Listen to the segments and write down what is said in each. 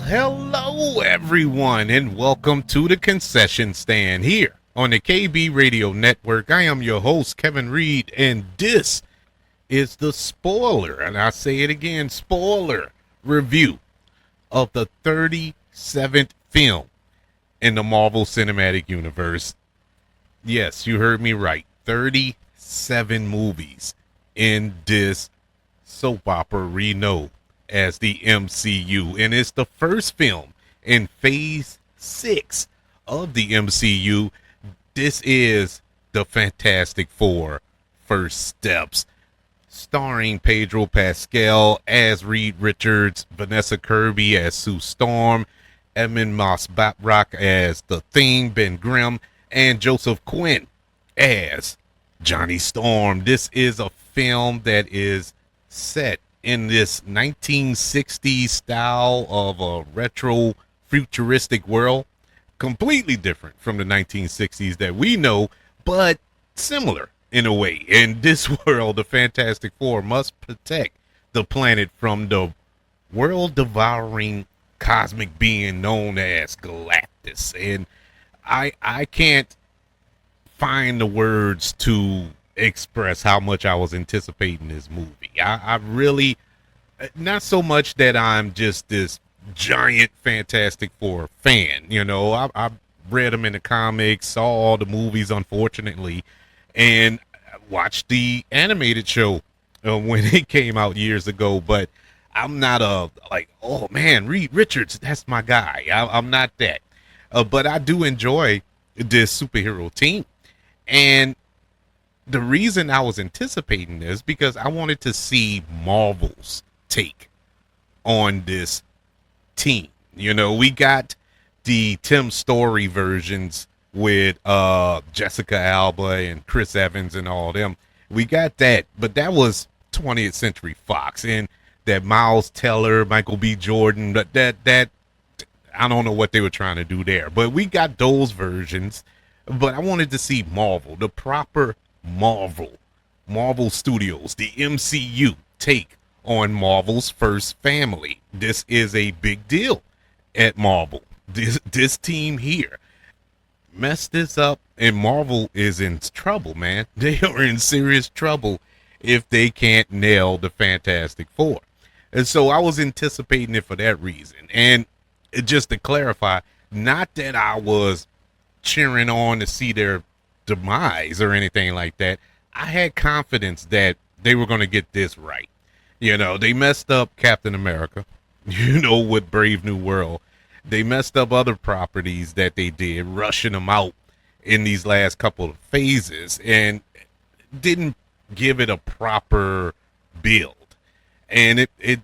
Hello everyone, and welcome to the concession stand here on the KB Radio Network. I am your host, Kevin Reed, and this is the spoiler, and I say it again, spoiler review of the 37th film in the Marvel Cinematic Universe. Yes, you heard me right. 37 movies in this soap opera renowned as the MCU, and it's the first film in phase 6 of the MCU. This is the Fantastic Four First Steps, starring Pedro Pascal as Reed Richards, Vanessa Kirby as Sue Storm, Ebon Moss-Bachrach as The Thing, Ben Grimm, and Joseph Quinn as Johnny Storm. This is a film that is set in this 1960s style of a retro-futuristic world, completely different from the 1960s that we know, but similar in a way. In this world, the Fantastic Four must protect the planet from the world-devouring cosmic being known as Galactus. And I can't find the words to express how much I was anticipating this movie. I really, not so much that I'm just this giant Fantastic Four fan, you know. I read them in the comics, saw all the movies, unfortunately, and watched the animated show when it came out years ago, but I'm not oh man, Reed Richards, that's my guy. I'm not that. But I do enjoy this superhero team. And the reason I was anticipating this because I wanted to see Marvel's take on this team. You know, we got the Tim Story versions with Jessica Alba and Chris Evans and all them. We got that, but that was 20th Century Fox, and that Miles Teller, Michael B. Jordan, that I don't know what they were trying to do there, but we got those versions. But I wanted to see Marvel, the proper Marvel Studios, the MCU take on Marvel's first family. This is a big deal at Marvel. This team here messed this up, and Marvel is in trouble, man. They are in serious trouble if they can't nail the Fantastic Four. And so I was anticipating it for that reason. And just to clarify, not that I was cheering on to see their demise or anything like that. I had confidence that they were going to get this right. You know, they messed up Captain America, you know, with Brave New World. They messed up other properties that they did, rushing them out in these last couple of phases, and didn't give it a proper build. And it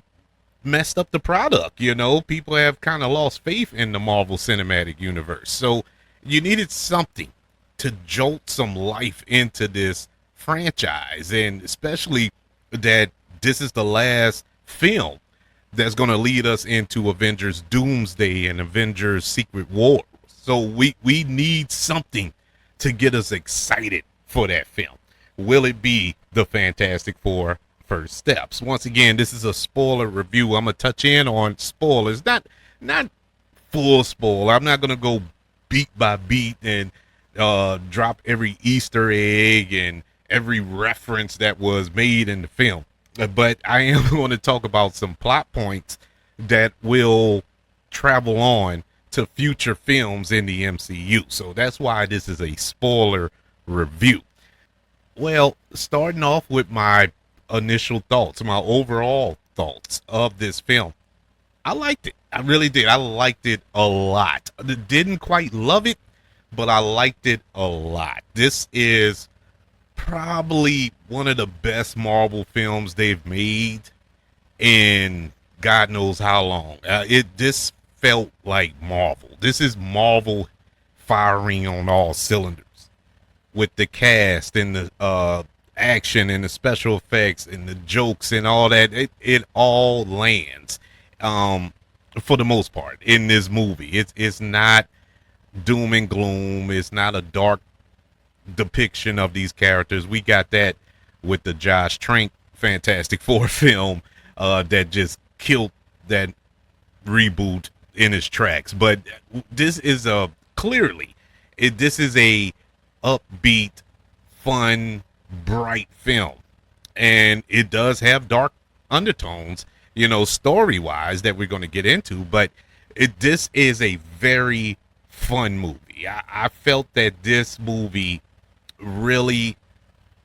messed up the product. You know, people have kind of lost faith in the Marvel Cinematic Universe. So you needed something to jolt some life into this franchise, and especially that this is the last film that's going to lead us into Avengers Doomsday and Avengers Secret War. So we need something to get us excited for that film. Will it be the Fantastic Four First Steps? Once again, this is a spoiler review. I'm going to touch in on spoilers, not full spoil. I'm not going to go beat by beat and drop every Easter egg and every reference that was made in the film. But I am going to talk about some plot points that will travel on to future films in the MCU. So that's why this is a spoiler review. Well, starting off with my initial thoughts, my overall thoughts of this film. I liked it. I really did. I liked it a lot. I didn't quite love it, but I liked it a lot. This is probably one of the best Marvel films they've made in God knows how long. This felt like Marvel. This is Marvel firing on all cylinders with the cast and the action and the special effects and the jokes and all that. It all lands. For the most part in this movie. It's not doom and gloom. It's not a dark depiction of these characters. We got that with the Josh Trank Fantastic Four film that just killed that reboot in his tracks. But this is this is a upbeat, fun, bright film, and it does have dark undertones, story wise that we're going to get into. But this is a very fun movie. I felt that this movie really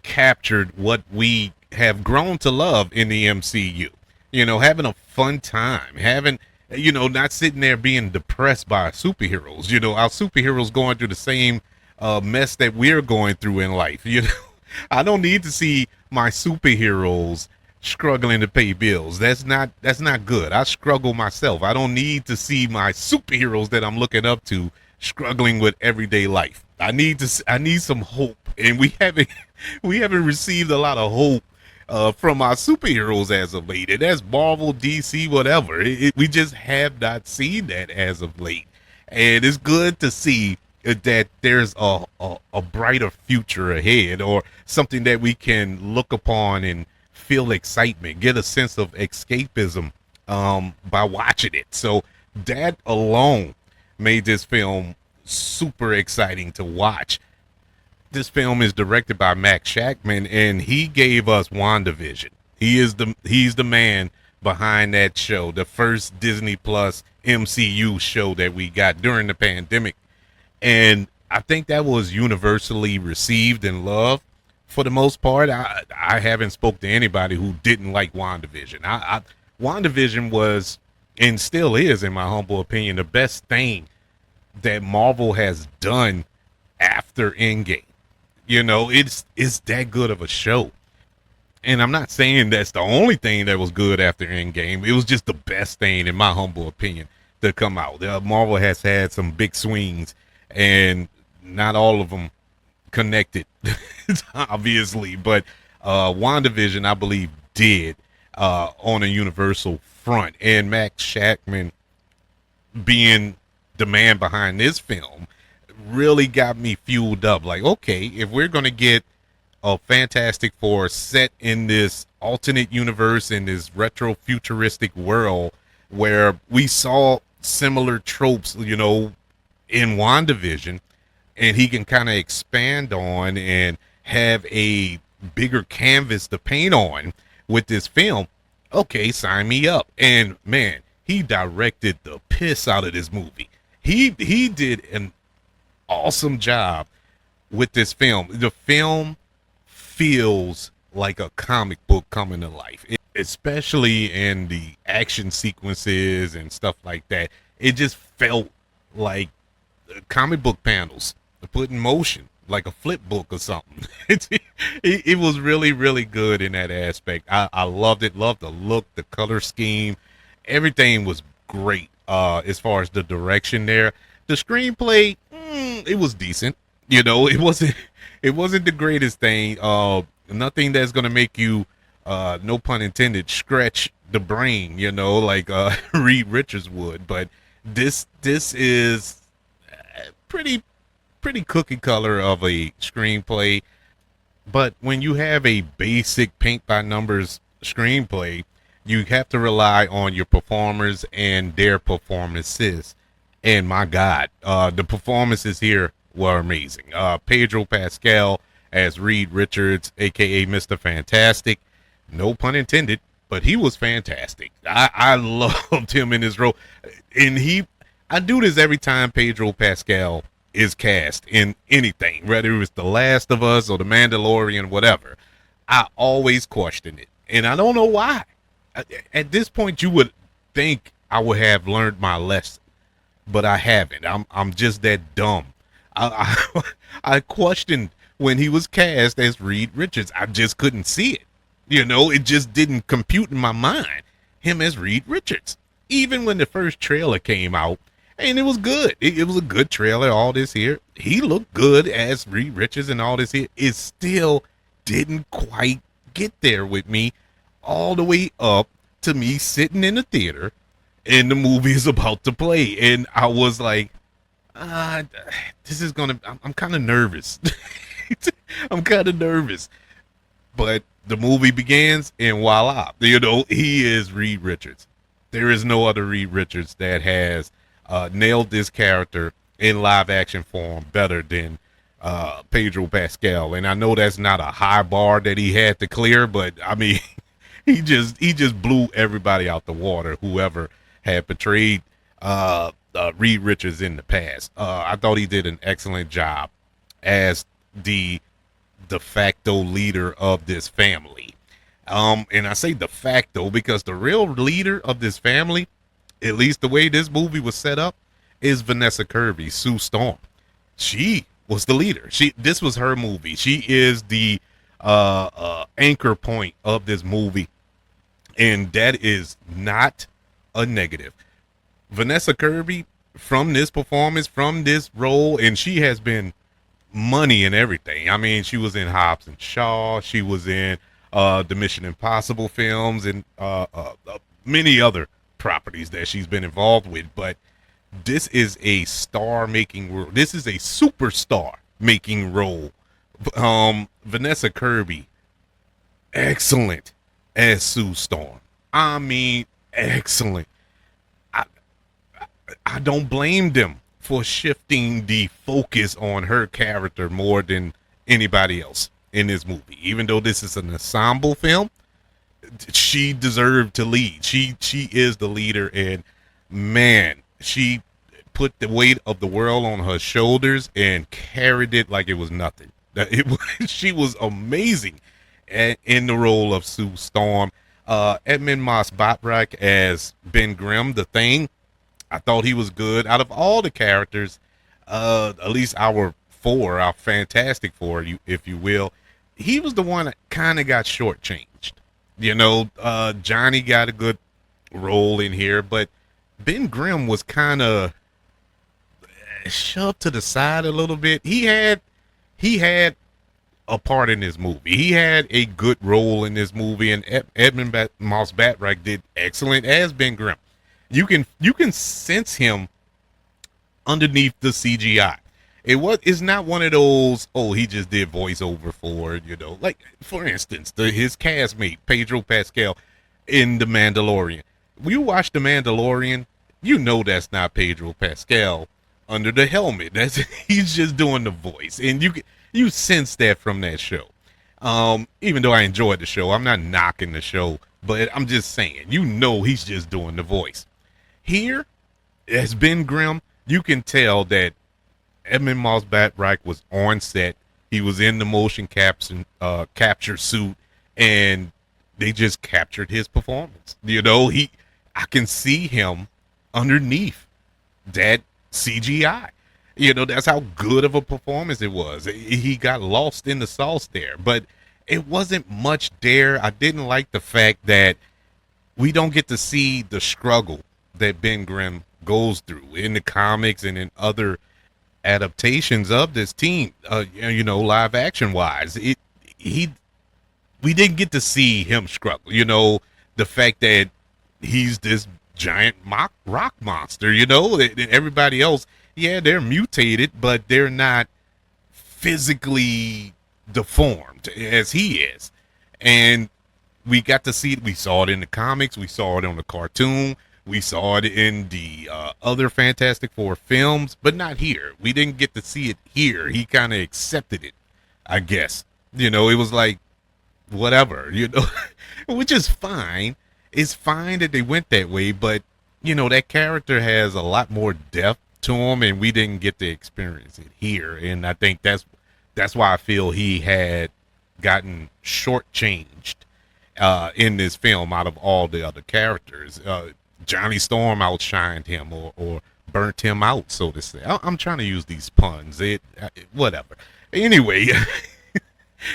captured what we have grown to love in the MCU. Having a fun time, not sitting there being depressed by superheroes. Our superheroes going through the same mess that we're going through in life. I don't need to see my superheroes struggling to pay bills. That's not good. I struggle myself. I don't need to see my superheroes that I'm looking up to struggling with everyday life. I need some hope, and we haven't received a lot of hope from our superheroes as of late. And that's Marvel, DC, whatever. We just have not seen that as of late, and it's good to see that there's a brighter future ahead, or something that we can look upon and feel excitement, get a sense of escapism by watching it. So that alone made this film super exciting to watch. This film is directed by Matt Shakman, and he gave us WandaVision. He's the man behind that show, the first Disney Plus MCU show that we got during the pandemic. And I think that was universally received and loved for the most part. I haven't spoke to anybody who didn't like WandaVision. WandaVision was, and still is, in my humble opinion, the best thing that Marvel has done after Endgame. It's that good of a show. And I'm not saying that's the only thing that was good after Endgame. It was just the best thing, in my humble opinion, to come out. Marvel has had some big swings, and not all of them connected, obviously. But WandaVision, I believe, did on a universal front. And Matt Shakman, being the man behind this film, really got me fueled up. Like, okay, if we're going to get a Fantastic Four set in this alternate universe, in this retro-futuristic world where we saw similar tropes, in WandaVision, and he can kind of expand on and have a bigger canvas to paint on with this film, okay, sign me up. And man, he directed the piss out of this movie. He did an awesome job with this film. The film feels like a comic book coming to life, especially in the action sequences and stuff like that. It just felt like comic book panels put in motion, like a flip book or something. It was really, really good in that aspect. I loved it. Loved the look, the color scheme. Everything was great as far as the direction there. The screenplay, it was decent. It wasn't the greatest thing. Nothing that's gonna make you, no pun intended, scratch the brain. Like Reed Richards would. But this is pretty cookie color of a screenplay. But when you have a basic paint by numbers screenplay, you have to rely on your performers and their performances. And my God, the performances here were amazing. Pedro Pascal as Reed Richards, aka Mr. Fantastic. No pun intended, but he was fantastic. I loved him in his role. And I do this every time Pedro Pascal is cast in anything, whether it's The Last of Us or The Mandalorian, whatever. I always question it, and I don't know why. At this point, you would think I would have learned my lesson, but I haven't. I'm just that dumb. I questioned when he was cast as Reed Richards. I just couldn't see it. It just didn't compute in my mind, him as Reed Richards. Even when the first trailer came out, and it was good. It was a good trailer, all this here. He looked good as Reed Richards and all this here. It still didn't quite get there with me, all the way up to me sitting in the theater and the movie is about to play. And I was like, this is going to, I'm kind of nervous. I'm kind of nervous. But the movie begins, and voila, he is Reed Richards. There is no other Reed Richards that has nailed this character in live action form better than Pedro Pascal. And I know that's not a high bar that he had to clear, but I mean, he just blew everybody out the water. Whoever had portrayed Reed Richards in the past, I thought he did an excellent job as the de facto leader of this family. And I say de facto because the real leader of this family, at least the way this movie was set up, is Vanessa Kirby, Sue Storm. She was the leader. This was her movie. She is the anchor point of this movie, and that is not a negative. Vanessa Kirby, from this performance, from this role, and she has been money and everything. I mean, she was in Hobbs and Shaw. She was in the Mission Impossible films and many other properties that she's been involved with. But this is a star-making role. This is a superstar-making role. Vanessa Kirby, excellent as Sue Storm. I mean, excellent. I don't blame them for shifting the focus on her character more than anybody else in this movie. Even though this is an ensemble film, she deserved to lead. She is the leader, and man, she put the weight of the world on her shoulders and carried it like it was nothing. She was amazing in the role of Sue Storm. Ebon Moss-Bachrach as Ben Grimm, the Thing. I thought he was good. Out of all the characters, at least our Fantastic Four, if you will, he was the one that kind of got shortchanged. You know, Johnny got a good role in here, but Ben Grimm was kind of shoved to the side a little bit. He had a part in this movie. He had a good role in this movie, and Ebon Moss-Bachrach did excellent as Ben Grimm. You can sense him underneath the CGI. It's not one of those, oh, he just did voiceover for it, you know. Like, for instance, his castmate, Pedro Pascal, in The Mandalorian. When you watch The Mandalorian, you know that's not Pedro Pascal under the helmet. He's just doing the voice. And you sense that from that show. Even though I enjoyed the show, I'm not knocking the show, but I'm just saying, you know he's just doing the voice. Here, as Ben Grimm, you can tell that Ebon Moss-Bachrach was on set. He was in the motion capture suit, and they just captured his performance. You know, I can see him underneath that CGI. You know, that's how good of a performance it was. He got lost in the sauce there, but it wasn't much there. I didn't like the fact that we don't get to see the struggle that Ben Grimm goes through in the comics and in other adaptations of this team, you know, live action wise. We didn't get to see him struggle. You know, the fact that he's this giant rock monster, you know, everybody else, yeah, they're mutated, but they're not physically deformed as he is. And we got to see it. We saw it in the comics. We saw it on the cartoon. We saw it in the other Fantastic Four films, but not here. We didn't get to see it here. He kind of accepted it, I guess. You know, it was like, whatever, you know, which is fine. It's fine that they went that way, but, you know, that character has a lot more depth to him, and we didn't get to experience it here. And I think that's why I feel he had gotten shortchanged in this film out of all the other characters. Johnny Storm outshined him or burnt him out, so to say. I'm trying to use these puns. Whatever. Anyway,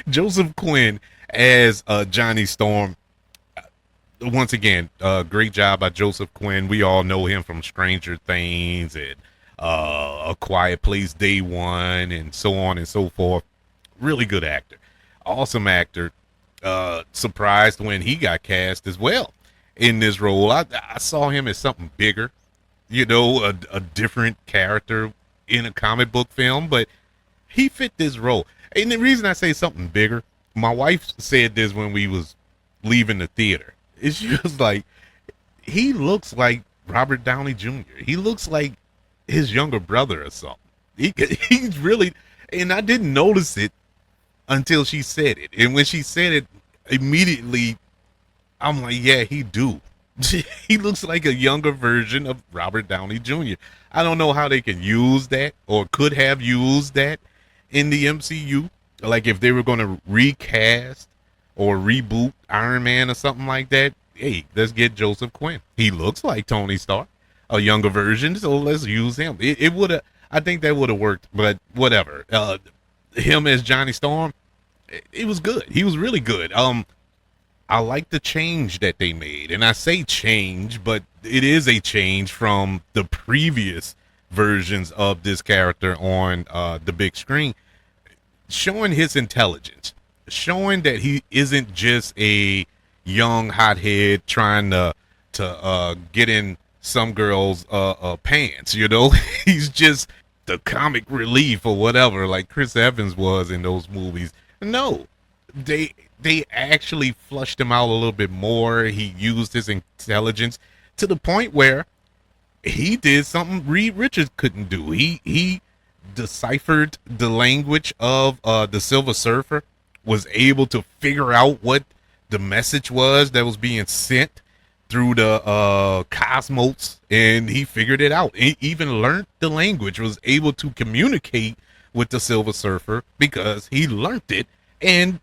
Joseph Quinn as Johnny Storm. Once again, great job by Joseph Quinn. We all know him from Stranger Things and A Quiet Place Day One and so on and so forth. Really good actor. Awesome actor. Surprised when he got cast as well in this role. I saw him as something bigger, you know, a different character in a comic book film, but he fit this role. And the reason I say something bigger, my wife said this when we was leaving the theater. She was like, he looks like Robert Downey Jr. He looks like his younger brother or something. He's really, and I didn't notice it until she said it. And when she said it, immediately I'm like, yeah, he do. He looks like a younger version of Robert Downey Jr. I don't know how they can use that or could have used that in the MCU. Like if they were going to recast or reboot Iron Man or something like that. Hey, let's get Joseph Quinn. He looks like Tony Stark, a younger version, so let's use him. It would have, I think that would have worked, but whatever. Him as Johnny Storm, it was good. He was really good. I like the change that they made, and I say change, but it is a change from the previous versions of this character on the big screen, showing his intelligence, showing that he isn't just a young hothead trying to get in some girl's pants, you know. He's just the comic relief or whatever, like Chris Evans was in those movies. No, they actually flushed him out a little bit more. He used his intelligence to the point where he did something Reed Richards couldn't do. He deciphered the language of the Silver Surfer, was able to figure out what the message was that was being sent through the cosmos, and he figured it out. He even learned the language, was able to communicate with the Silver Surfer because he learned it and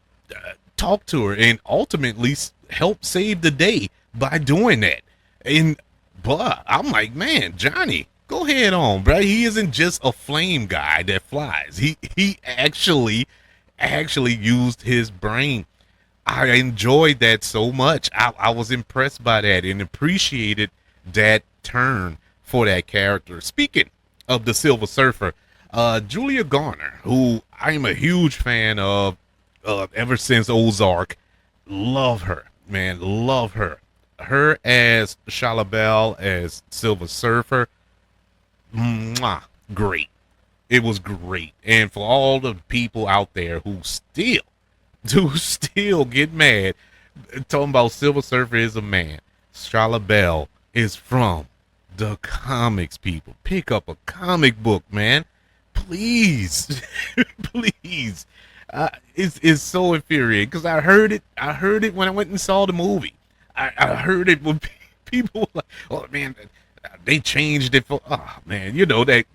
talked to her, and ultimately helped save the day by doing that. And but I'm like, man, Johnny, go ahead on, bro. He isn't just a flame guy that flies. He actually used his brain. I enjoyed that so much. I was impressed by that and appreciated that turn for that character. Speaking of the Silver Surfer, Julia Garner, who I'm a huge fan of ever since Ozark. Love her, man. Love her. Her as Shalabel, as Silver Surfer. Mwah, great. It was great. And for all the people out there who still get mad talking about Silver Surfer is a man, Shalabel is from the comics, people. Pick up a comic book, man. Please. Please. It's so infuriating because I heard it when I went and saw the movie. I heard it when people were like, oh man, they changed it for, oh man, you know, that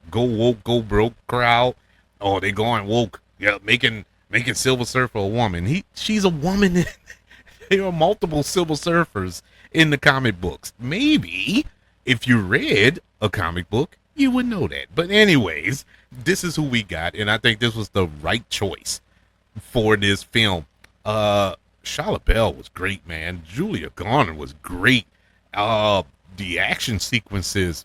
go woke, go broke crowd. Oh, they going woke, yeah, making Silver Surfer a woman. She's a woman. There are multiple Silver Surfers in the comic books. Maybe if you read a comic book, you would know that. But anyways, this is who we got, and I think this was the right choice for this film. Shalabel was great, man. Julia Garner was great. The action sequences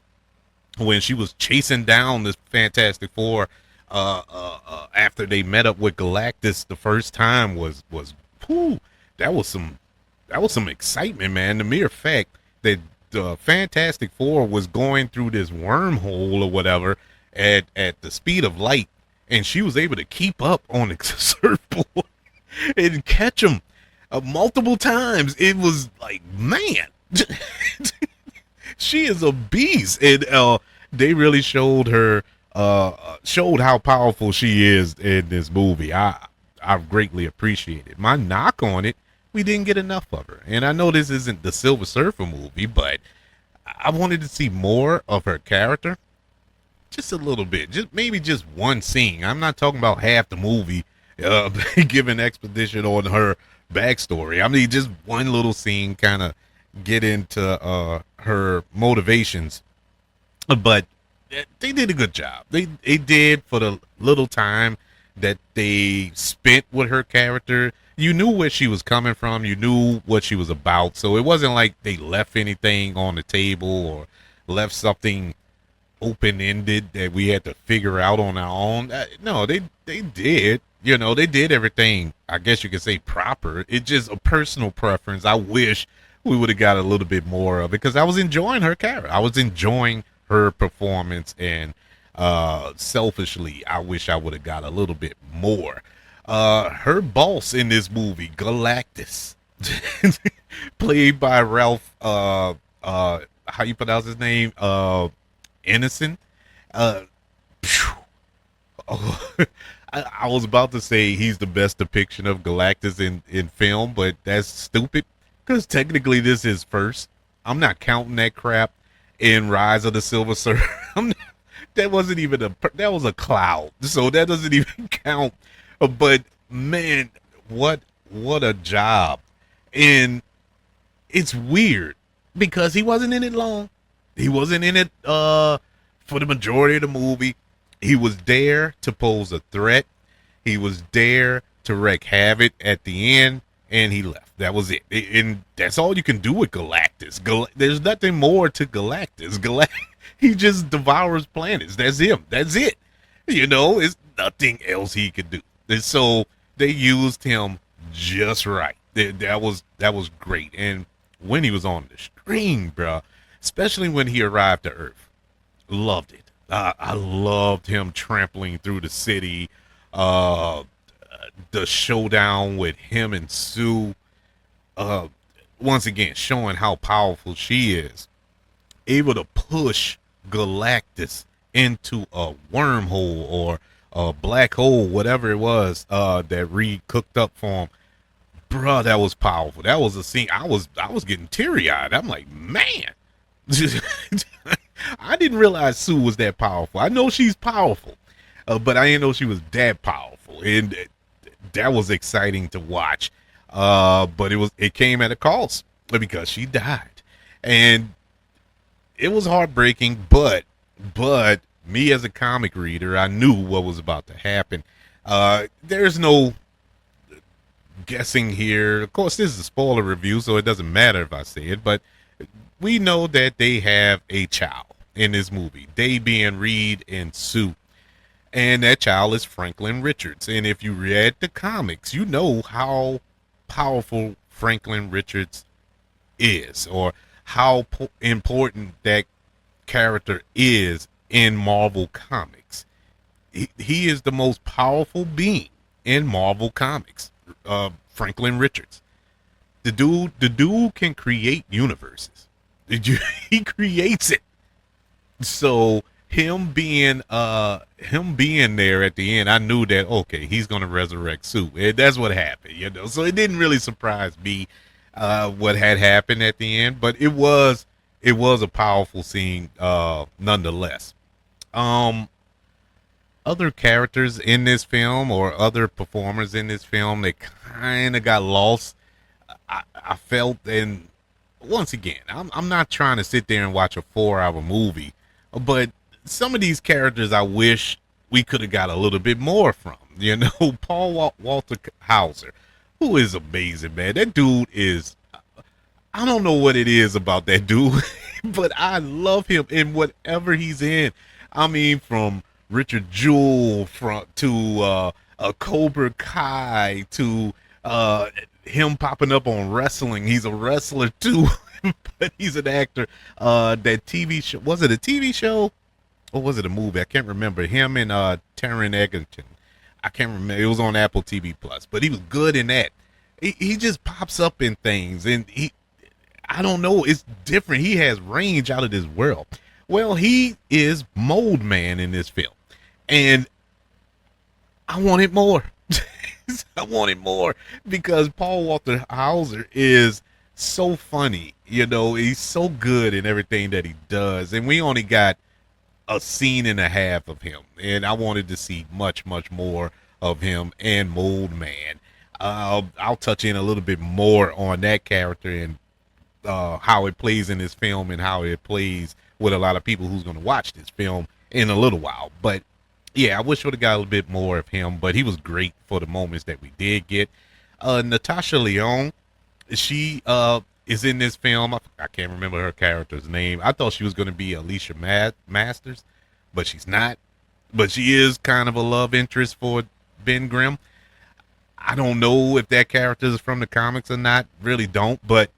when she was chasing down this Fantastic Four after they met up with Galactus the first time was whew, that was some excitement, man. The mere fact that the Fantastic Four was going through this wormhole or whatever at the speed of light, and she was able to keep up on the surfboard and catch them multiple times. It was like, man, she is a beast. And they really showed her, showed how powerful she is in this movie. I greatly appreciate it. My knock on it, we didn't get enough of her. And I know this isn't the Silver Surfer movie, but I wanted to see more of her character. Just a little bit, maybe just one scene. I'm not talking about half the movie, giving exposition on her backstory. I mean, just one little scene, kind of get into her motivations. But they did a good job. They did for the little time that they spent with her character. You knew where she was coming from. You knew what she was about. So it wasn't like they left anything on the table or left something open-ended that we had to figure out on our own. No, they did. You know, they did everything, I guess you could say, proper. It's just a personal preference. I wish we would have got a little bit more of it because I was enjoying her character. I was enjoying her performance, and selfishly, I wish I would have got a little bit more. Her boss in this movie, Galactus, played by Ralph how you pronounce his name? Ineson. Uh, oh, I was about to say he's the best depiction of Galactus in film, but that's stupid because technically this is first. I'm not counting that crap in Rise of the Silver Surfer. That wasn't even that was a cloud, so that doesn't even count. But man, what a job! And it's weird because he wasn't in it long. He wasn't in it for the majority of the movie. He was there to pose a threat. He was there to wreak havoc at the end, and he left. That was it. And that's all you can do with Galactus. There's nothing more to Galactus. He just devours planets. That's him. That's it. It's nothing else he could do. And so they used him just right. That was great. And when he was on the screen, bro, especially when he arrived to Earth, loved it. I loved him trampling through the city. The showdown with him and Sue. Once again, showing how powerful she is, able to push Galactus into a wormhole or a black hole, whatever it was that Reed cooked up for him. Bruh, that was powerful. That was a scene. I was getting teary-eyed. I'm like, man. I didn't realize Sue was that powerful. I know she's powerful, but I didn't know she was that powerful, and that was exciting to watch. But it came at a cost because she died, and it was heartbreaking. But me as a comic reader, I knew what was about to happen. There's no guessing here. Of course, this is a spoiler review, so it doesn't matter if I say it, but we know that they have a child in this movie, they being Reed and Sue, and that child is Franklin Richards. And if you read the comics, you know how powerful Franklin Richards is, or how important that character is in Marvel Comics. He is the most powerful being in Marvel Comics. Franklin Richards, the dude can create universes. He creates it. So him being there at the end, I knew that okay, he's gonna resurrect Sue. And that's what happened, So it didn't really surprise me what had happened at the end, but it was a powerful scene nonetheless. Other characters in this film or other performers in this film, they kind of got lost. I felt, and once again, I'm not trying to sit there and watch a 4-hour movie, but some of these characters I wish we could have got a little bit more from. Walter Hauser, who is amazing, man. That dude is, I don't know what it is about that dude, but I love him in whatever he's in. I mean, from Richard Jewell to a Cobra Kai to him popping up on wrestling. He's a wrestler too, but he's an actor. That TV show, was it a TV show or was it a movie? I can't remember. Him and Taron Egerton. I can't remember. It was on Apple TV Plus, but he was good in that. He just pops up in things, and I don't know, it's different. He has range out of this world. Well, he is Mold Man in this film, and I wanted more. I wanted more because Paul Walter Hauser is so funny. He's so good in everything that he does, and we only got a scene and a half of him, and I wanted to see much, much more of him and Mold Man. I'll touch in a little bit more on that character and how it plays in this film and how it plays with a lot of people who's going to watch this film in a little while. But yeah, I wish we would have got a little bit more of him, but he was great for the moments that we did get. Natasha Lyonne, she is in this film. I can't remember her character's name. I thought she was going to be Alicia Masters, but she's not. But she is kind of a love interest for Ben Grimm. I don't know if that character is from the comics or not. Really don't, but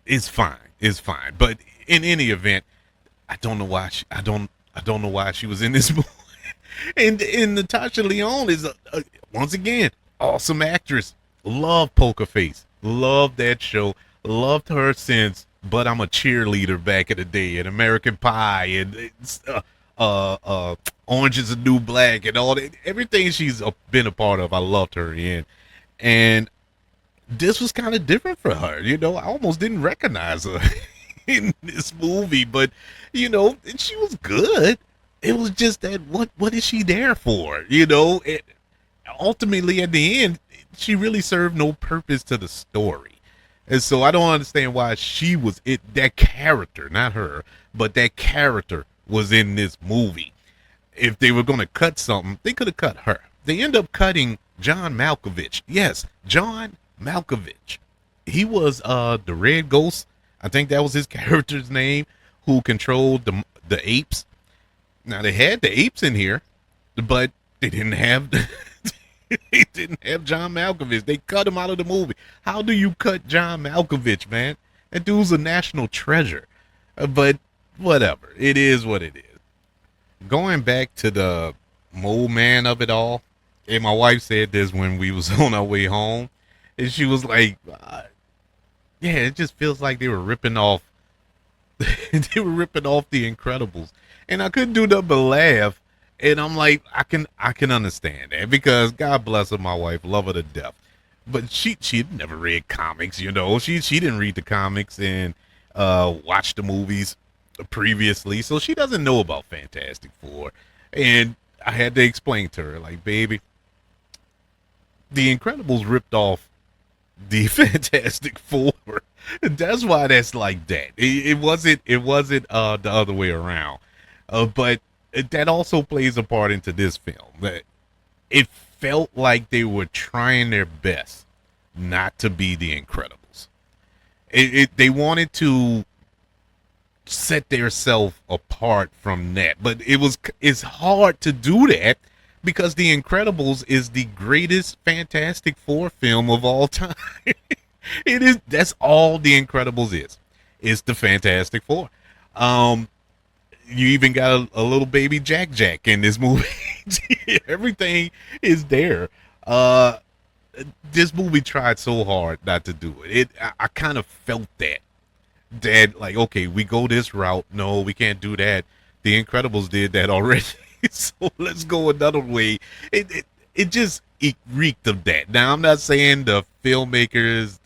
it's fine. It's fine. But in any event, I don't know why I don't know why she was in this movie. And Natasha Lyonne is once again awesome actress. Love Poker Face. Love that show. Loved her since but I'm a cheerleader back in the day, and American Pie, and Orange is the New Black, and all that. Everything she's been a part of, I loved her in. And this was kind of different for her. I almost didn't recognize her in this movie, but she was good. It was just that what is she there for? Ultimately at the end, she really served no purpose to the story. And so I don't understand why she was that character, not her, but that character was in this movie. If they were going to cut something, they could have cut her. They end up cutting John Malkovich. Yes, John Malkovich. He was the Red Ghost. I think that was his character's name, who controlled the apes. Now they had the apes in here, but they didn't have they didn't have John Malkovich. They cut him out of the movie. How do you cut John Malkovich, man? That dude's a national treasure. But whatever. It is what it is. Going back to the mole man of it all, and my wife said this when we was on our way home, and she was like, yeah, it just feels like they were ripping off the Incredibles. And I couldn't do nothing but laugh. And I'm like, I can understand that, because God bless her, my wife, love her to death. But she'd never read comics, She didn't read the comics and watch the movies previously, so she doesn't know about Fantastic Four. And I had to explain to her, like, baby, the Incredibles ripped off the Fantastic Four. That's why that's like that. It wasn't the other way around. But that also plays a part into this film. That it felt like they were trying their best not to be the Incredibles. They wanted to set themselves apart from that, but it's hard to do that, because The Incredibles is the greatest Fantastic Four film of all time. It is. That's all The Incredibles is. It's the Fantastic Four. You even got a little baby Jack in this movie. Everything is there. This movie tried so hard not to do it. I kind of felt that like, okay, we go this route. No, we can't do that. The Incredibles did that already. So let's go another way. It just reeked of that. Now, I'm not saying the filmmakers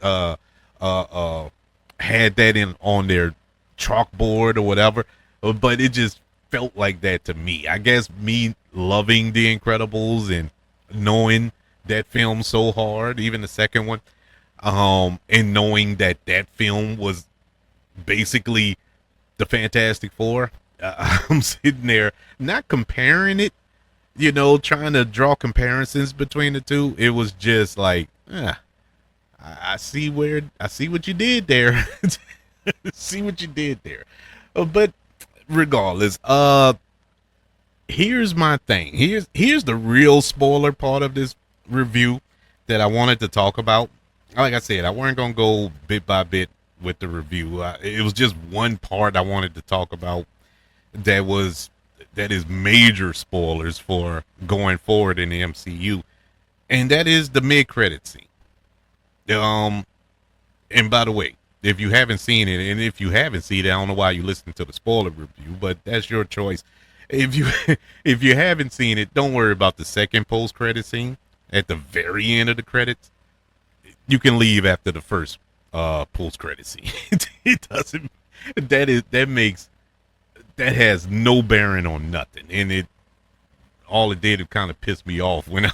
had that on their chalkboard or whatever, but it just felt like that to me. I guess me loving The Incredibles and knowing that film so hard, even the second one, and knowing that film was basically the Fantastic Four. I'm sitting there not comparing it, trying to draw comparisons between the two. It was just like, I see what you did there. See what you did there. But regardless, here's my thing. Here's the real spoiler part of this review that I wanted to talk about. Like I said, I weren't gonna go bit by bit with the review. It was just one part I wanted to talk about that is major spoilers for going forward in the MCU, and that is the mid-credit scene. And by the way, if you haven't seen it, and if you haven't seen it, I don't know why you listen to the spoiler review, but that's your choice. If you haven't seen it, don't worry about the second post-credit scene at the very end of the credits. You can leave after the first post-credit scene. It doesn't. That has no bearing on nothing, and all it did, it kind of pissed me off when I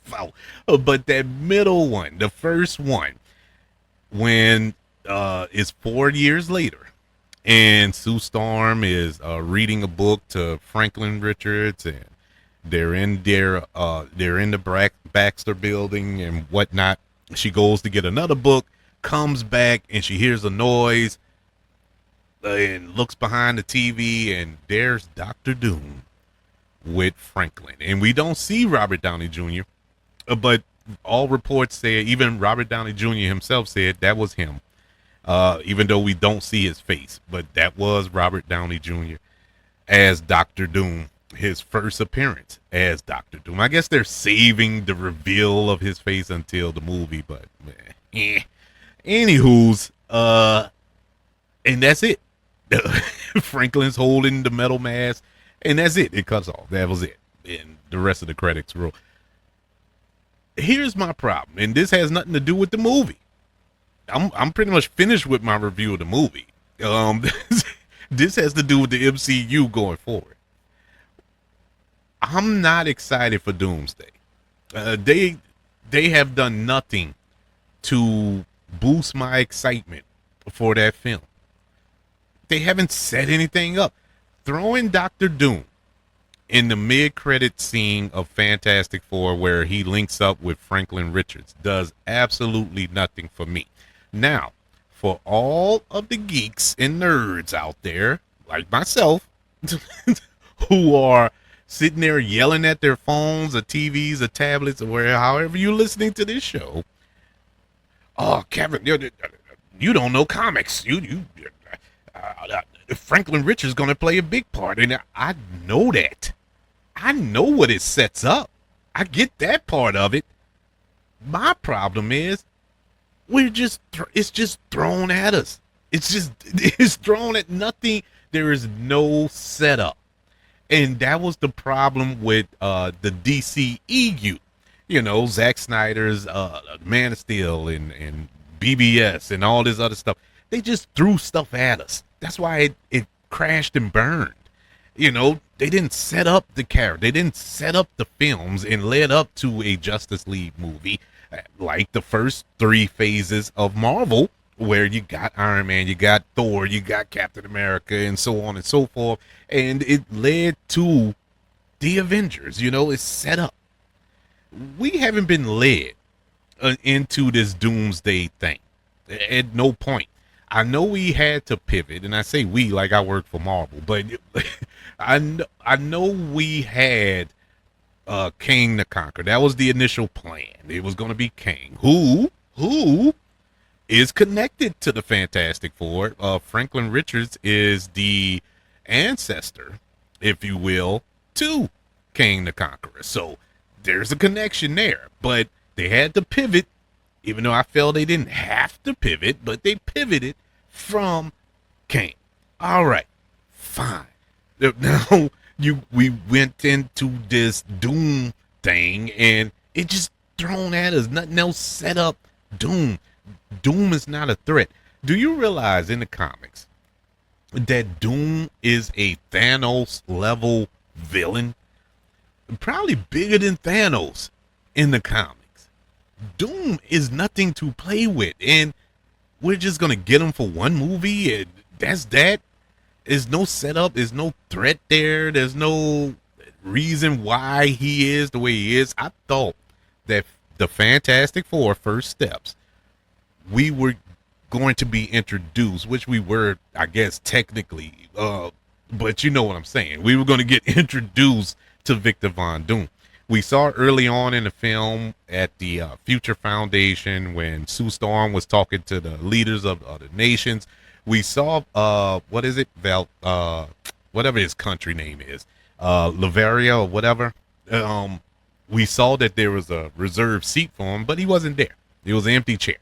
found. But that middle one, the first one, when it's 4 years later, and Sue Storm is reading a book to Franklin Richards, and they're in the Baxter building and whatnot. She goes to get another book, comes back, and she hears a noise, and looks behind the TV, and there's Dr. Doom with Franklin. And we don't see Robert Downey Jr., but all reports say, even Robert Downey Jr. himself said that was him, even though we don't see his face. But that was Robert Downey Jr. as Dr. Doom, his first appearance as Dr. Doom. I guess they're saving the reveal of his face until the movie, but anywho's, And that's it. Franklin's holding the metal mask, and that's it. It cuts off. That was it. And the rest of the credits roll. Here's my problem, and this has nothing to do with the movie. I'm pretty much finished with my review of the movie. This has to do with the MCU going forward. I'm not excited for Doomsday. They have done nothing to boost my excitement for that film. They haven't set anything up. Throwing Dr. Doom in the mid-credit scene of Fantastic Four where he links up with Franklin Richards does absolutely nothing for me. Now, for all of the geeks and nerds out there, like myself, who are sitting there yelling at their phones or TVs or tablets or however you're listening to this show, oh, Kevin, you don't know comics. Franklin Richards is going to play a big part, and I know that. I know what it sets up. I get that part of it. My problem is it's just thrown at us. It's thrown at nothing. There is no setup. And that was the problem with the DCEU. You know, Zack Snyder's Man of Steel and BBS and all this other stuff. They just threw stuff at us. That's why it crashed and burned. You know, they didn't set up the character. They didn't set up the films and led up to a Justice League movie like the first 3 phases of Marvel, where you got Iron Man, you got Thor, you got Captain America, and so on and so forth. And it led to the Avengers. You know, it's set up. We haven't been led into this Doomsday thing at no point. I know we had to pivot, and I say we like I work for Marvel, but I know we had Kang the Conqueror. That was the initial plan. It was going to be Kang, who is connected to the Fantastic Four. Franklin Richards is the ancestor, if you will, to Kang the Conqueror. So there's a connection there, but they had to pivot. Even though I felt they didn't have to pivot, but they pivoted from Kang. All right, fine. Now we went into this Doom thing, and it just thrown at us. Nothing else set up. Doom is not a threat. Do you realize in the comics that Doom is a Thanos level villain? Probably bigger than Thanos in the comics. Doom is nothing to play with, and we're just gonna get him for one movie, and that's that. There's no setup, there's no threat there, there's no reason why he is the way he is. I thought that the Fantastic Four first steps, we were going to be introduced, which we were, I guess, technically, but you know what I'm saying. We were going to get introduced to Victor Von Doom. We saw early on in the film at the Future Foundation when Sue Storm was talking to the leaders of the nations. We saw, what is it? Whatever his country name is, Lavaria or whatever. We saw that there was a reserved seat for him, but he wasn't there. It was an empty chair,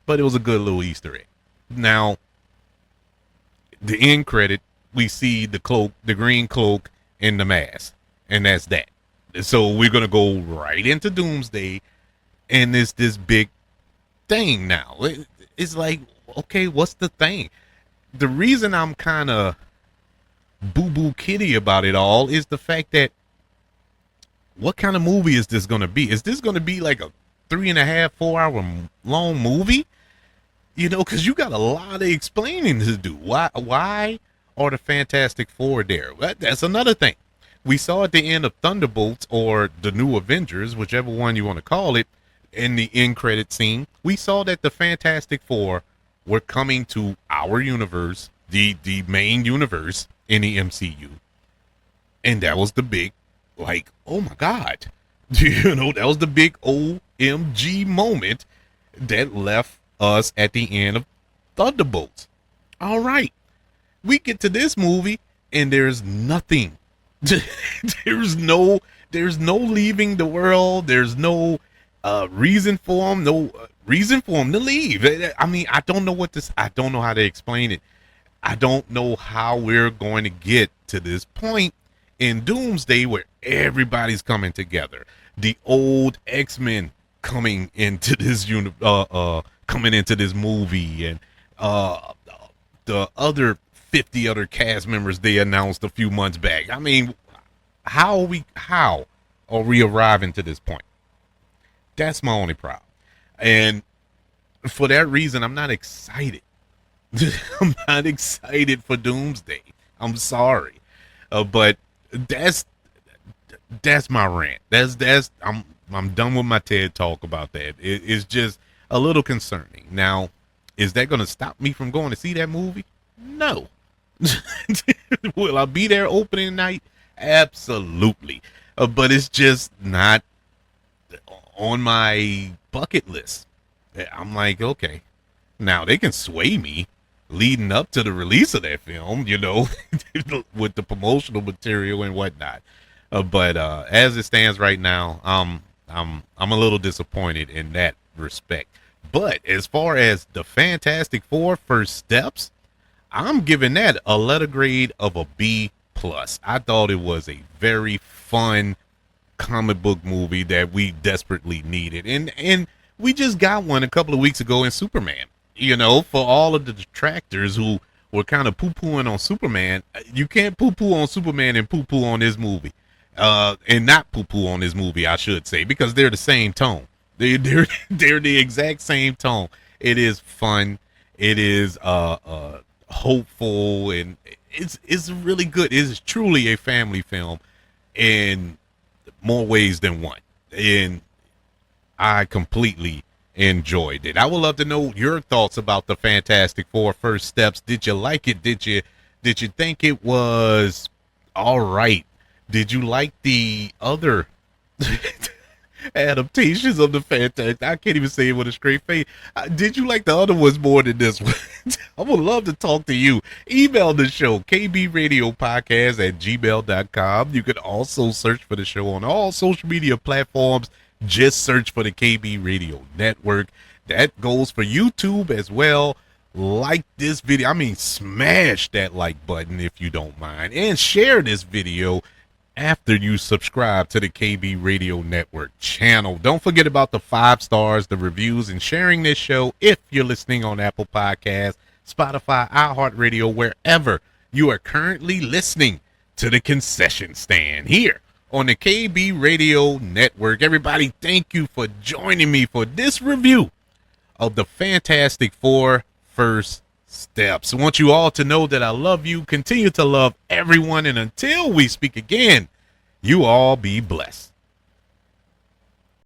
but it was a good little Easter egg. Now, the end credit, we see the cloak, the green cloak and the mask, and that's that. So we're going to go right into Doomsday, and it's this big thing now. It's like, okay, what's the thing? The reason I'm kind of boo-boo kitty about it all is the fact that what kind of movie is this going to be? Is this going to be like a 3.5, 4 hour long movie? You know, because you got a lot of explaining to do. Why are the Fantastic Four there? Well, that's another thing. We saw at the end of Thunderbolts, or the New Avengers, whichever one you want to call it, in the end credit scene, we saw that the Fantastic Four were coming to our universe, the main universe in the MCU. And that was the big, like, oh my God. You know, that was the big OMG moment that left us at the end of Thunderbolts. All right. We get to this movie, and there's nothing. there's no leaving the world. There's no reason for him to leave. I mean, I don't know how to explain it. I don't know how we're going to get to this point in Doomsday where everybody's coming together. The old X-Men coming into this coming into this movie, and the other 50 other cast members they announced a few months back. I mean, how are we arriving to this point? That's my only problem. And for that reason, I'm not excited. I'm not excited for Doomsday. I'm sorry. But that's my rant. I'm done with my TED talk about that. It's just a little concerning. Now, is that going to stop me from going to see that movie? No. Will I be there opening night? Absolutely. But it's just not on my bucket list. I'm like, okay, now they can sway me leading up to the release of that film, with the promotional material and whatnot. But as it stands right now, I'm a little disappointed in that respect. But as far as the Fantastic Four First Steps, I'm giving that a letter grade of a B plus. I thought it was a very fun comic book movie that we desperately needed, and we just got one a couple of weeks ago in Superman. For all of the detractors who were kind of poo-pooing on Superman, you can't poo-poo on Superman and poo-poo on this movie, and not poo-poo on this movie, I should say, because they're the same tone. They're the exact same tone. It is fun. It is hopeful, and it's really good. It's truly a family film in more ways than one, and I completely enjoyed it. I would love to know your thoughts about the Fantastic Four First Steps. Did you like it? Did you think it was all right? Did you like the other adaptations of the Fantastic? I can't even say it with a straight face. Did you like the other ones more than this one? I would love to talk to you. Email the show, kbradiopodcast@gmail.com. You can also search for the show on all social media platforms. Just search for the KB Radio Network. That goes for YouTube as well. Like this video. I mean, smash that like button if you don't mind. And share this video after you subscribe to the KB Radio Network channel. Don't forget about the 5 stars, the reviews, and sharing this show if you're listening on Apple Podcasts, Spotify, iHeartRadio, wherever you are currently listening to the concession stand here on the KB Radio Network. Everybody, thank you for joining me for this review of the Fantastic Four First Steps. I want you all to know that I love you, continue to love everyone, and until we speak again, you all be blessed.